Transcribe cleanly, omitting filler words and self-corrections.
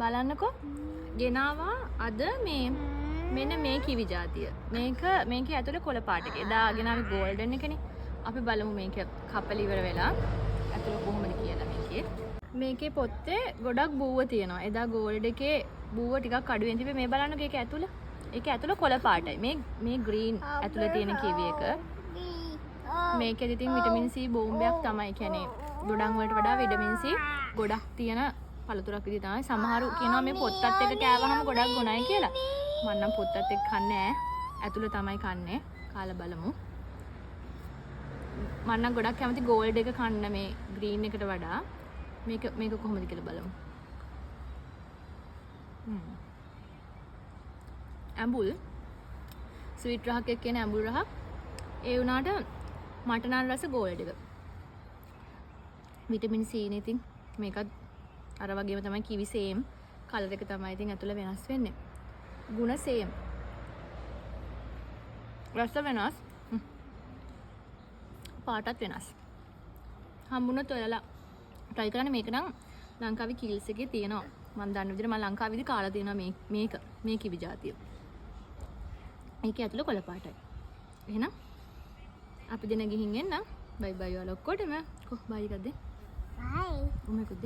බලන්නකෝ. ගෙනාවා අද මේ මෙන්න මේ කිවි జాතිය. මේකේ ඇතුලේ කොළ පාට එක. එදා ගෙනාවේ ගෝල්ඩන් එකනේ. අපි බලමු මේක කපල ඉවර වෙලා ඇතුලේ කොහොමද කියලා මේකේ. මේකේ පොත්තේ ගොඩක් බූව තියෙනවා. එදා ගෝල්ඩ් එකේ බූව ටිකක් අඩුවෙන් තිබ්බේ. මේ බලන්නකෝ ඒක ඇතුලේ. ඒක ඇතුලේ කොළ පාටයි. මේ ග්‍රීන් ඇතුලේ තියෙන කිවි එක. මේකෙදි ඉතින් විටමින් C බෝම්බයක් තමයි. කියන්නේ ගොඩක් වලට වඩා විටමින් C ගොඩක් තියෙන පළතුරක් විදිහ තමයි. සමහරු කියනවා මේ පොත්තත් එක්ක කෑවහම ගොඩක් ගුණයි කියලා. මම නම් පොත්තත් එක්ක කන්නේ නැහැ. ඇතුලේ තමයි කන්නේ. කාලා බලමු. මම නම් ගොඩක් කැමති ගෝල්ඩ් එක කන්න මේ ග්‍රීන් එකට වඩා. මේක කොහොමද කියලා බලමු. ඇඹුල් ස්වීට් රහක් එක්ක එන ඇඹුල් රහක්. ඒ වුණාට මට නම් රස ගෝල්ඩ් එක. විටමින් C නේ ඉතින් මේකත් අර වගේම තමයි කිවි සේම් කලර් එක තමයි ඉතින් ඇතුළ වෙනස් වෙන්නේ. ගුණ සේම්. රස වෙනස්. පාටත් වෙනස්. හම්බුනොත් ඔයාලා try කරන්න. මේක නම් ලංකාවේ කිල්ස් එකේ තියෙනවා. මම දන්න විදිහට මම ලංකාවේදී කාලා තියෙනවා මේ කිවි జాතිය. මේකේ ඇතුළේ කොළ පාටයි. එහෙනම් අපි දෙන ගිහින් එන්න. බයි බයි ඔයාලා ඔක්කොටම. බයි එකක් දෙන්න. Bye. Oh my god.